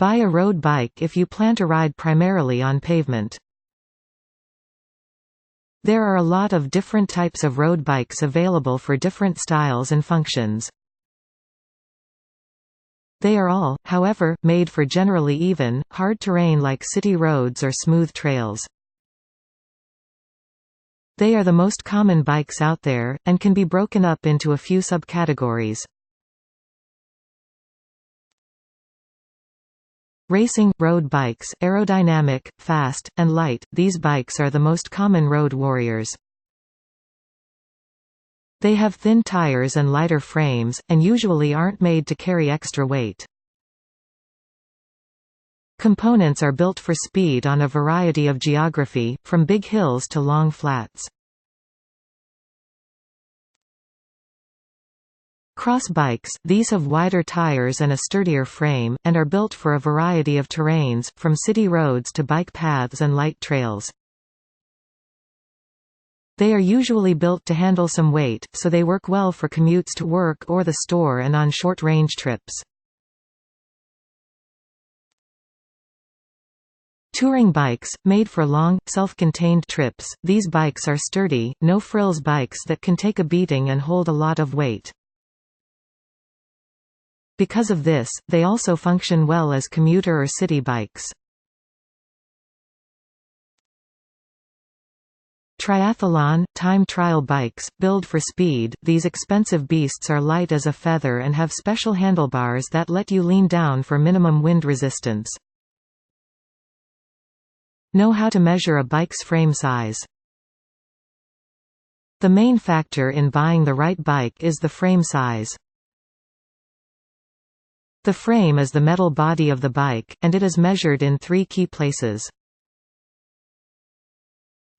Buy a road bike if you plan to ride primarily on pavement. There are a lot of different types of road bikes available for different styles and functions. They are all, however, made for generally even, hard terrain like city roads or smooth trails. They are the most common bikes out there, and can be broken up into a few subcategories. Racing – road bikes, aerodynamic, fast, and light, these bikes are the most common road warriors. They have thin tires and lighter frames, and usually aren't made to carry extra weight. Components are built for speed on a variety of geography, from big hills to long flats. Cross bikes – these have wider tires and a sturdier frame, and are built for a variety of terrains, from city roads to bike paths and light trails. They are usually built to handle some weight, so they work well for commutes to work or the store and on short-range trips. Touring bikes – made for long, self-contained trips, these bikes are sturdy, no-frills bikes that can take a beating and hold a lot of weight. Because of this, they also function well as commuter or city bikes. Triathlon – time trial bikes, built for speed, these expensive beasts are light as a feather and have special handlebars that let you lean down for minimum wind resistance. Know how to measure a bike's frame size. The main factor in buying the right bike is the frame size. The frame is the metal body of the bike, and it is measured in 3 key places.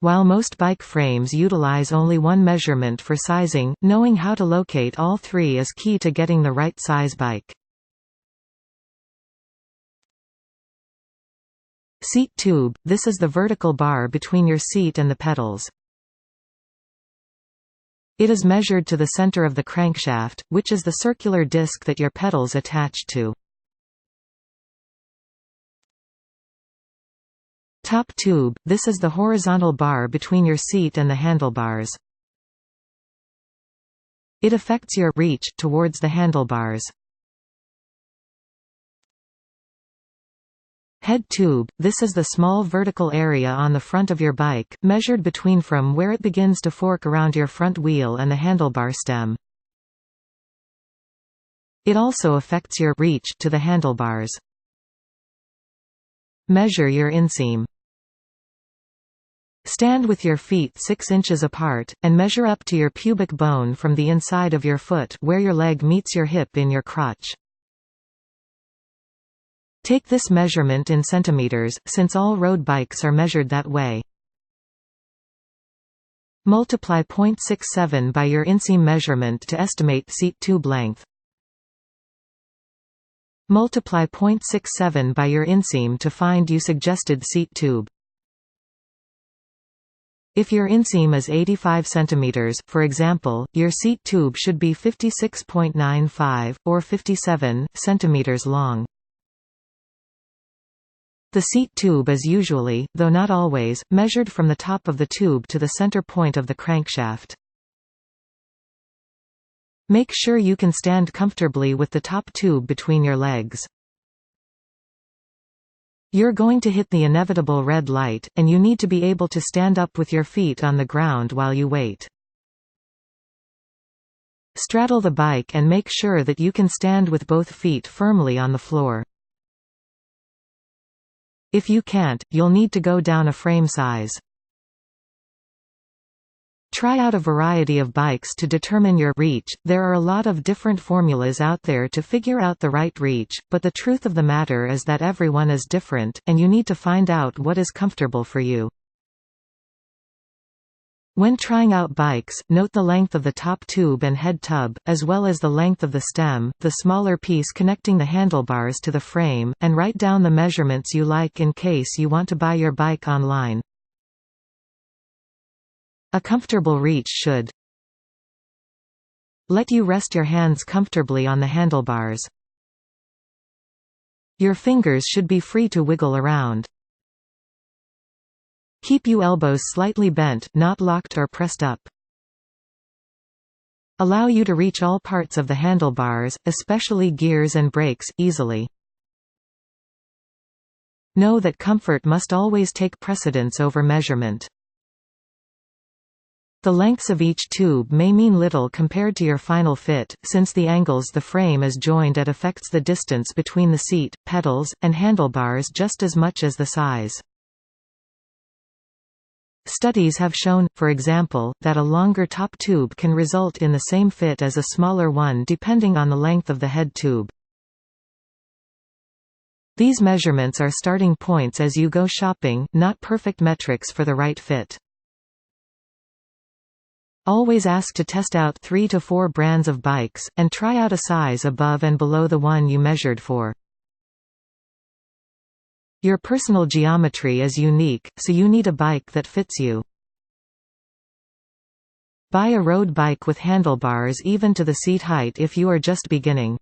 While most bike frames utilize only one measurement for sizing, knowing how to locate all 3 is key to getting the right size bike. Seat tube – this is the vertical bar between your seat and the pedals. It is measured to the center of the crankshaft, which is the circular disc that your pedals attach to. Top tube – this is the horizontal bar between your seat and the handlebars. It affects your reach towards the handlebars. Head tube – this is the small vertical area on the front of your bike, measured between from where it begins to fork around your front wheel and the handlebar stem. It also affects your reach to the handlebars. Measure your inseam. Stand with your feet 6 inches apart, and measure up to your pubic bone from the inside of your foot where your leg meets your hip in your crotch. Take this measurement in centimeters, since all road bikes are measured that way. Multiply 0.67 by your inseam measurement to estimate seat tube length. Multiply 0.67 by your inseam to find your suggested seat tube. If your inseam is 85 cm, for example, your seat tube should be 56.95, or 57, cm long. The seat tube is usually, though not always, measured from the top of the tube to the center point of the crankshaft. Make sure you can stand comfortably with the top tube between your legs. You're going to hit the inevitable red light, and you need to be able to stand up with your feet on the ground while you wait. Straddle the bike and make sure that you can stand with both feet firmly on the floor. If you can't, you'll need to go down a frame size. Try out a variety of bikes to determine your reach. There are a lot of different formulas out there to figure out the right reach, but the truth of the matter is that everyone is different, and you need to find out what is comfortable for you. When trying out bikes, note the length of the top tube and head tub, as well as the length of the stem, the smaller piece connecting the handlebars to the frame, and write down the measurements you like in case you want to buy your bike online. A comfortable reach should let you rest your hands comfortably on the handlebars. Your fingers should be free to wiggle around. Keep your elbows slightly bent, not locked or pressed up. Allow you to reach all parts of the handlebars, especially gears and brakes, easily. Know that comfort must always take precedence over measurement. The lengths of each tube may mean little compared to your final fit, since the angles the frame is joined at affects the distance between the seat, pedals, and handlebars just as much as the size. Studies have shown, for example, that a longer top tube can result in the same fit as a smaller one depending on the length of the head tube. These measurements are starting points as you go shopping, not perfect metrics for the right fit. Always ask to test out 3 to 4 brands of bikes, and try out a size above and below the one you measured for. Your personal geometry is unique, so you need a bike that fits you. Buy a road bike with handlebars even to the seat height if you are just beginning.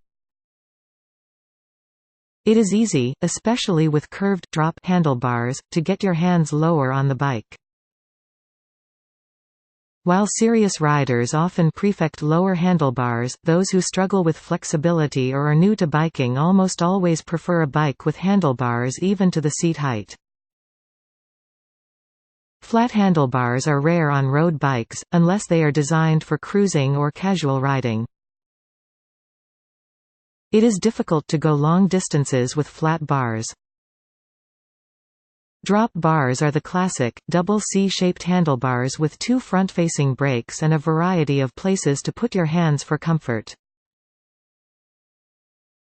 It is easy, especially with curved drop handlebars, to get your hands lower on the bike. While serious riders often prefect lower handlebars, those who struggle with flexibility or are new to biking almost always prefer a bike with handlebars even to the seat height. Flat handlebars are rare on road bikes, unless they are designed for cruising or casual riding. It is difficult to go long distances with flat bars. Drop bars are the classic, double C-shaped handlebars with 2 front-facing brakes and a variety of places to put your hands for comfort.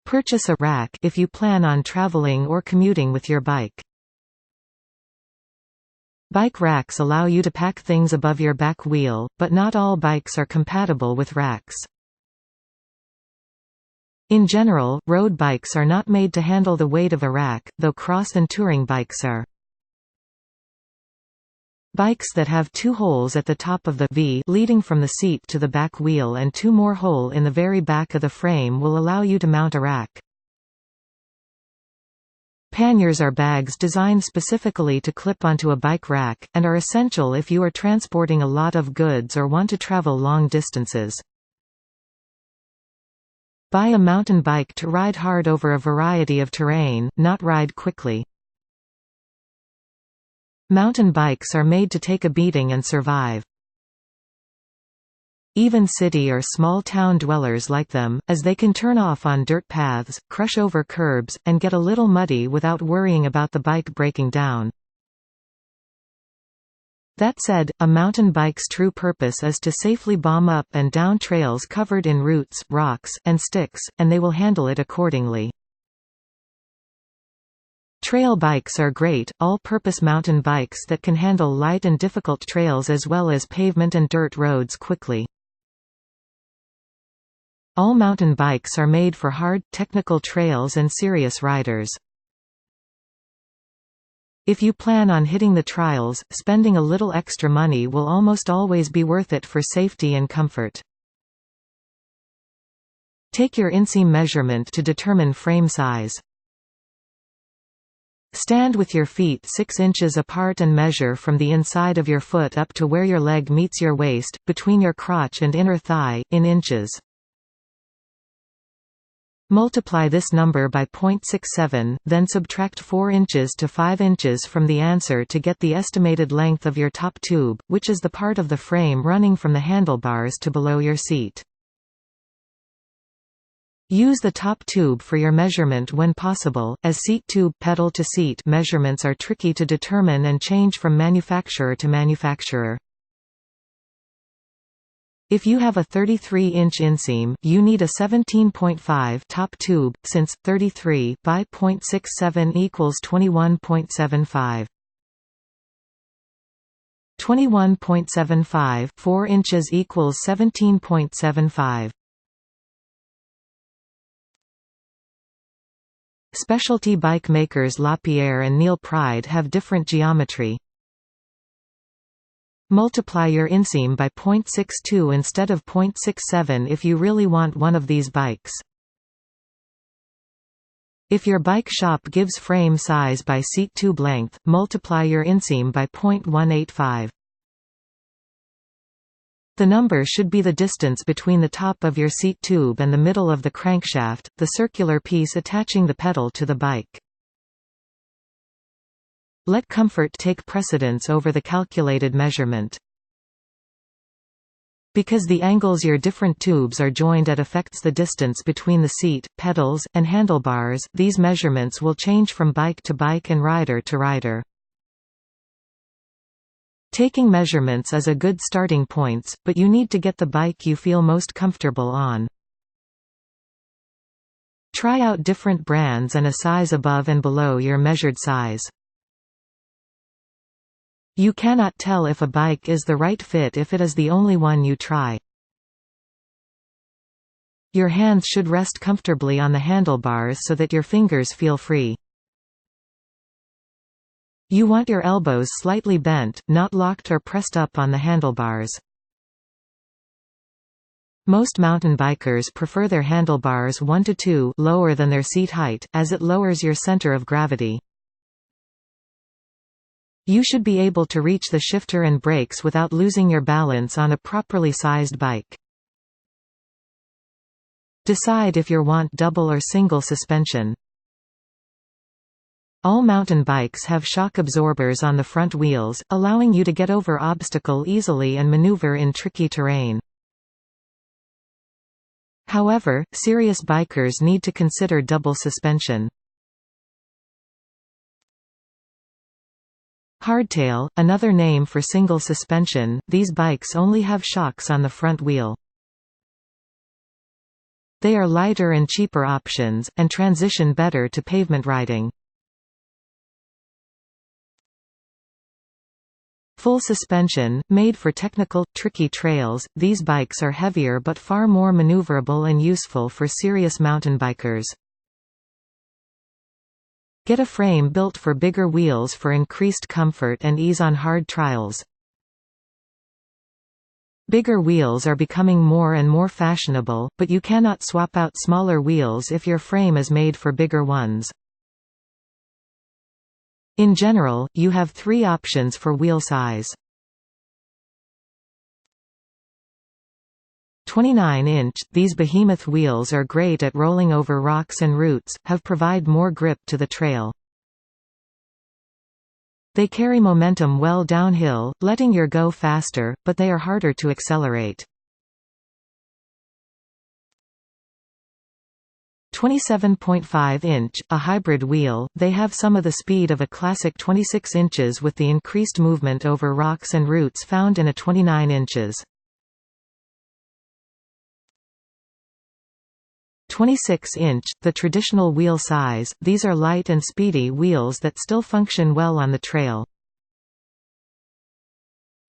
Purchase a rack if you plan on traveling or commuting with your bike. Bike racks allow you to pack things above your back wheel, but not all bikes are compatible with racks. In general, road bikes are not made to handle the weight of a rack, though cross and touring bikes are. Bikes that have 2 holes at the top of the V leading from the seat to the back wheel and 2 more holes in the very back of the frame will allow you to mount a rack. Panniers are bags designed specifically to clip onto a bike rack, and are essential if you are transporting a lot of goods or want to travel long distances. Buy a mountain bike to ride hard over a variety of terrain, not ride quickly. Mountain bikes are made to take a beating and survive. Even city or small town dwellers like them, as they can turn off on dirt paths, crush over curbs, and get a little muddy without worrying about the bike breaking down. That said, a mountain bike's true purpose is to safely bomb up and down trails covered in roots, rocks, and sticks, and they will handle it accordingly. Trail bikes are great, all-purpose mountain bikes that can handle light and difficult trails as well as pavement and dirt roads quickly. All mountain bikes are made for hard, technical trails and serious riders. If you plan on hitting the trials, spending a little extra money will almost always be worth it for safety and comfort. Take your inseam measurement to determine frame size. Stand with your feet 6 inches apart and measure from the inside of your foot up to where your leg meets your waist, between your crotch and inner thigh, in inches. Multiply this number by 0.67, then subtract 4 inches to 5 inches from the answer to get the estimated length of your top tube, which is the part of the frame running from the handlebars to below your seat. Use the top tube for your measurement when possible, as seat tube pedal to seat measurements are tricky to determine and change from manufacturer to manufacturer. If you have a 33-inch inseam, you need a 17.5 top tube, since 33 by 0.67 equals 21.75. 21.75 4 inches equals 17.75. Specialty bike makers Lapierre and Neil Pride have different geometry. Multiply your inseam by 0.62 instead of 0.67 if you really want one of these bikes. If your bike shop gives frame size by seat tube length, multiply your inseam by 0.185. The number should be the distance between the top of your seat tube and the middle of the crankshaft, the circular piece attaching the pedal to the bike. Let comfort take precedence over the calculated measurement. Because the angles your different tubes are joined at affects the distance between the seat, pedals, and handlebars, these measurements will change from bike to bike and rider to rider. Taking measurements is a good starting point, but you need to get the bike you feel most comfortable on. Try out different brands and a size above and below your measured size. You cannot tell if a bike is the right fit if it is the only one you try. Your hands should rest comfortably on the handlebars so that your fingers feel free. You want your elbows slightly bent, not locked or pressed up on the handlebars. Most mountain bikers prefer their handlebars 1 to 2 lower than their seat height, as it lowers your center of gravity. You should be able to reach the shifter and brakes without losing your balance on a properly sized bike. Decide if you want double or single suspension. All mountain bikes have shock absorbers on the front wheels, allowing you to get over obstacle easily and maneuver in tricky terrain. However, serious bikers need to consider double suspension. Hardtail, another name for single suspension, these bikes only have shocks on the front wheel. They are lighter and cheaper options, and transition better to pavement riding. Full suspension, made for technical, tricky trails, these bikes are heavier but far more maneuverable and useful for serious mountain bikers. Get a frame built for bigger wheels for increased comfort and ease on hard trials. Bigger wheels are becoming more and more fashionable, but you cannot swap out smaller wheels if your frame is made for bigger ones. In general, you have 3 options for wheel size. 29-inch, these behemoth wheels are great at rolling over rocks and roots, provide more grip to the trail. They carry momentum well downhill, letting your go faster, but they are harder to accelerate. 27.5-inch, a hybrid wheel, they have some of the speed of a classic 26 inches with the increased movement over rocks and roots found in a 29 inches. 26-inch, the traditional wheel size, these are light and speedy wheels that still function well on the trail.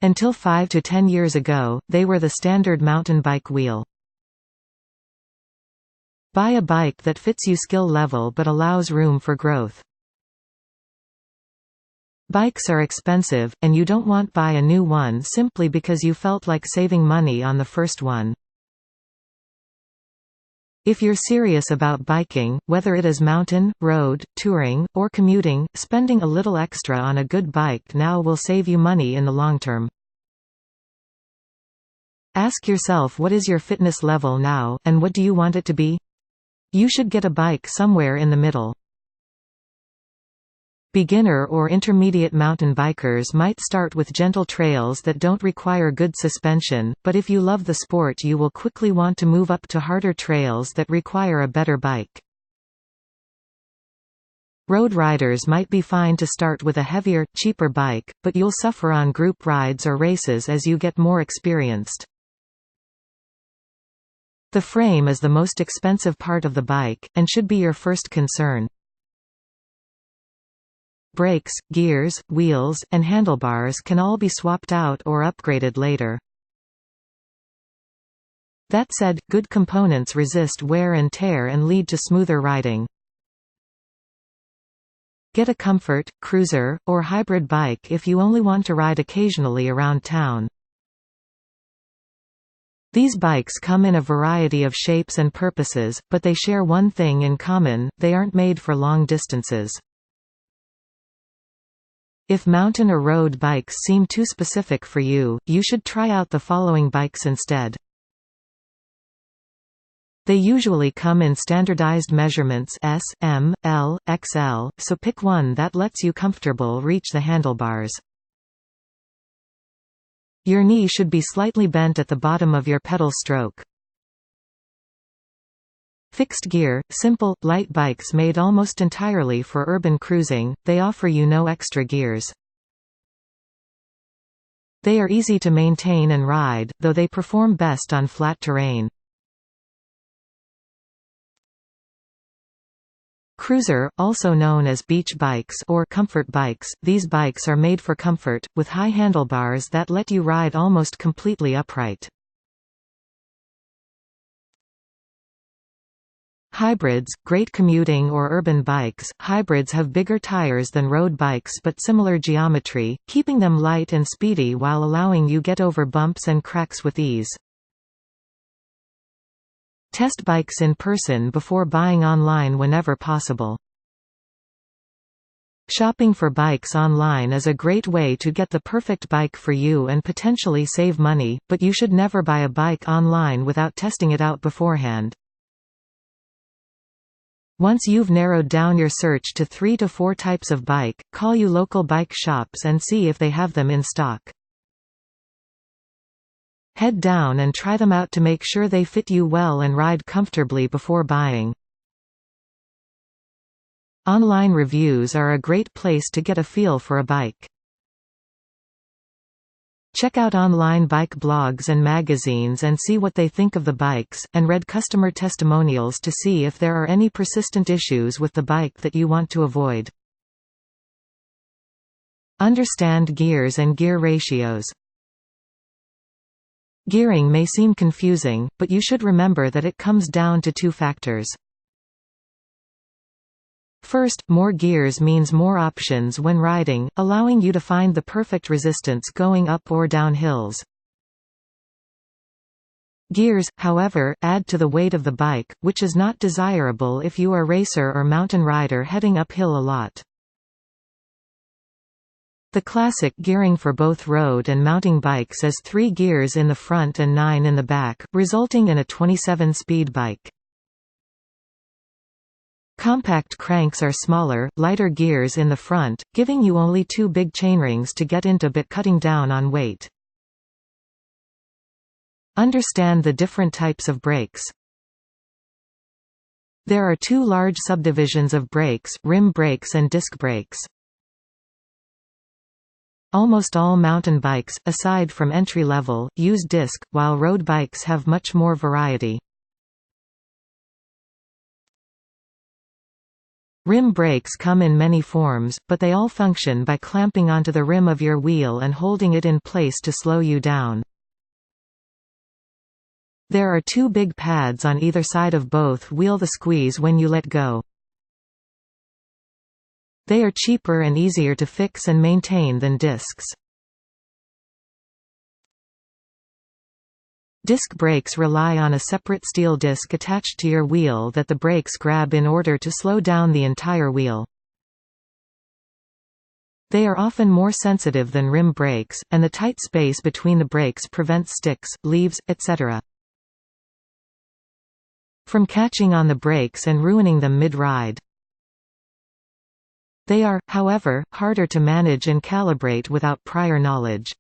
Until 5 to 10 years ago, they were the standard mountain bike wheel. Buy a bike that fits you skill level but allows room for growth. Bikes are expensive, and you don't want to buy a new one simply because you felt like saving money on the first one. If you're serious about biking, whether it is mountain, road, touring, or commuting, spending a little extra on a good bike now will save you money in the long term. Ask yourself, what is your fitness level now, and what do you want it to be? You should get a bike somewhere in the middle. Beginner or intermediate mountain bikers might start with gentle trails that don't require good suspension, but if you love the sport you will quickly want to move up to harder trails that require a better bike. Road riders might be fine to start with a heavier, cheaper bike, but you'll suffer on group rides or races as you get more experienced. The frame is the most expensive part of the bike, and should be your first concern. Brakes, gears, wheels, and handlebars can all be swapped out or upgraded later. That said, good components resist wear and tear and lead to smoother riding. Get a comfort, cruiser, or hybrid bike if you only want to ride occasionally around town. These bikes come in a variety of shapes and purposes, but they share one thing in common: they aren't made for long distances. If mountain or road bikes seem too specific for you, you should try out the following bikes instead. They usually come in standardized measurements S, M, L, XL, so pick one that lets you comfortable reach the handlebars. Your knee should be slightly bent at the bottom of your pedal stroke. Fixed gear, simple, light bikes made almost entirely for urban cruising, they offer you no extra gears. They are easy to maintain and ride, though they perform best on flat terrain. Cruiser, also known as beach bikes or comfort bikes, these bikes are made for comfort, with high handlebars that let you ride almost completely upright. Hybrids, great commuting or urban bikes. Hybrids have bigger tires than road bikes but similar geometry, keeping them light and speedy while allowing you get over bumps and cracks with ease. Test bikes in person before buying online whenever possible. Shopping for bikes online is a great way to get the perfect bike for you and potentially save money, but you should never buy a bike online without testing it out beforehand. Once you've narrowed down your search to 3 to 4 types of bike, call your local bike shops and see if they have them in stock. Head down and try them out to make sure they fit you well and ride comfortably before buying. Online reviews are a great place to get a feel for a bike. Check out online bike blogs and magazines and see what they think of the bikes, and read customer testimonials to see if there are any persistent issues with the bike that you want to avoid. Understand gears and gear ratios. Gearing may seem confusing, but you should remember that it comes down to 2 factors. First, more gears means more options when riding, allowing you to find the perfect resistance going up or down hills. Gears, however, add to the weight of the bike, which is not desirable if you are a racer or mountain rider heading uphill a lot. The classic gearing for both road and mountain bikes is 3 gears in the front and 9 in the back, resulting in a 27-speed bike. Compact cranks are smaller, lighter gears in the front, giving you only 2 big chainrings to get into but cutting down on weight. Understand the different types of brakes. There are 2 large subdivisions of brakes: rim brakes and disc brakes. Almost all mountain bikes, aside from entry-level, use disc, while road bikes have much more variety. Rim brakes come in many forms, but they all function by clamping onto the rim of your wheel and holding it in place to slow you down. There are 2 big pads on either side of both wheel that squeeze when you let go. They are cheaper and easier to fix and maintain than discs. Disc brakes rely on a separate steel disc attached to your wheel that the brakes grab in order to slow down the entire wheel. They are often more sensitive than rim brakes, and the tight space between the brakes prevents sticks, leaves, etc. from catching on the brakes and ruining them mid-ride. They are, however, harder to manage and calibrate without prior knowledge.